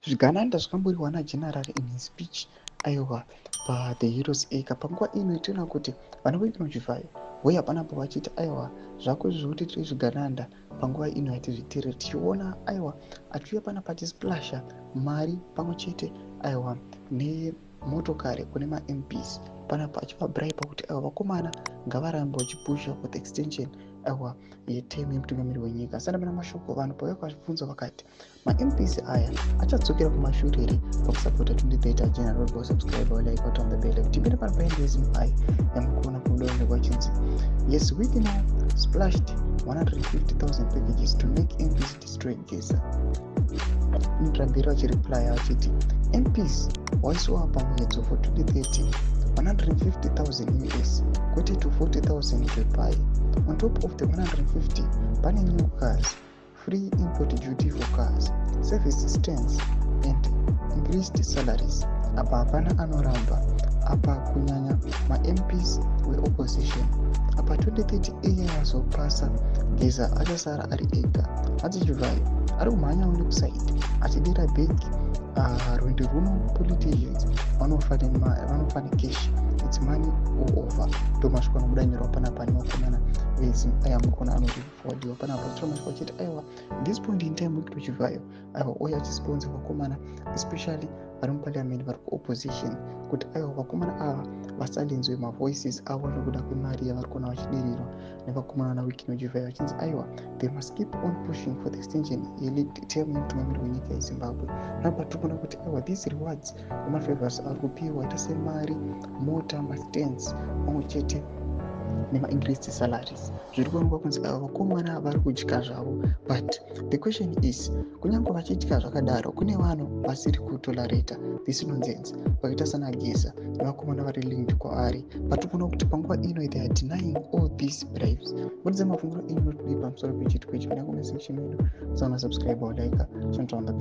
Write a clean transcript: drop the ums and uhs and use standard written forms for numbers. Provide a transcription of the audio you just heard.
Zvigananda zvakamboriwa naGeneral in his speech aiwa paThe Heroes Acre panguva ino itiona kuti vana vekinojivhayo voya panapo vachiti aiwa zvako izvi zvekuti tiri zvigananda panguva ino yatizvitire tichiona aiwa achiuya panapa achisplasha mari pamwe chete aiwa nemotokari kune maMPs panapa achivabhuraipa kuti aiwa vakomana ngavarambe vachipusha for the extension aiwa yetemu yemutungamiri wenyika. Saka pana mashoko vanhu pavauya vachibvunza vakati maMPs aya achadzokera kumashure here pakusapota 2030 agenda road go subscribe or like on the bell tipinde pano paendeism ai yamukona kudonde kwachinzi yes we now splashed 150,000 packages to make MPs destroy Geza. Mutrambira vachireply achiti MPs waisiwa pamwedzo for 2030 150,000 US kwete to 40,000 repai. On top of the 150 pane new cars, free import duty for cars, service stands and increased salaries. Apa hapana anoramba apa kunyanya maMPs weopposition. Apa 2030 iya yazopasa Geza achasara ari ega adzijivhayo ari kumhanya uri kusaidi achidira bhegi rwendo runo politicians vanofane cash its money all over ndomasvika anobudanirwa panapa nevakomana ayamukona anorifodiwa panapa tiromasvika chiti aiwa this point in time wekitochivhayo aiwa oya achisponsa vakomana especially vari muparliament vari kuopposition kuti aiwa vakomana ava vasalenzwe mavoices avo nekuda kwemari yavari kuona vachidirirwa nevakomana nawekinojivhayo vachinzi aiwa they must keep on pushing for the extension yetemu yemutungamiri wenyika yezimbabwe. Napa tikuona kuti aiwa these rewards nemafavors ari kupiwa ita semari mota mastands pamwe chete nema-increased salaries zviri kuonekwa kunzi ava vakomana vari kudya zvavo but the question is kunyange vachidya zvakadaro kune vanhu vasiri kutolerata this nonsense vakaita sana Geza nevakomana vari linked kwaari but tikuona kuti panguva ino they are denying all these bribes. Budza mafunguro enyu notudi pamusoro pechitiko ichi kana comment section yedu. Subscribe or like chinotaura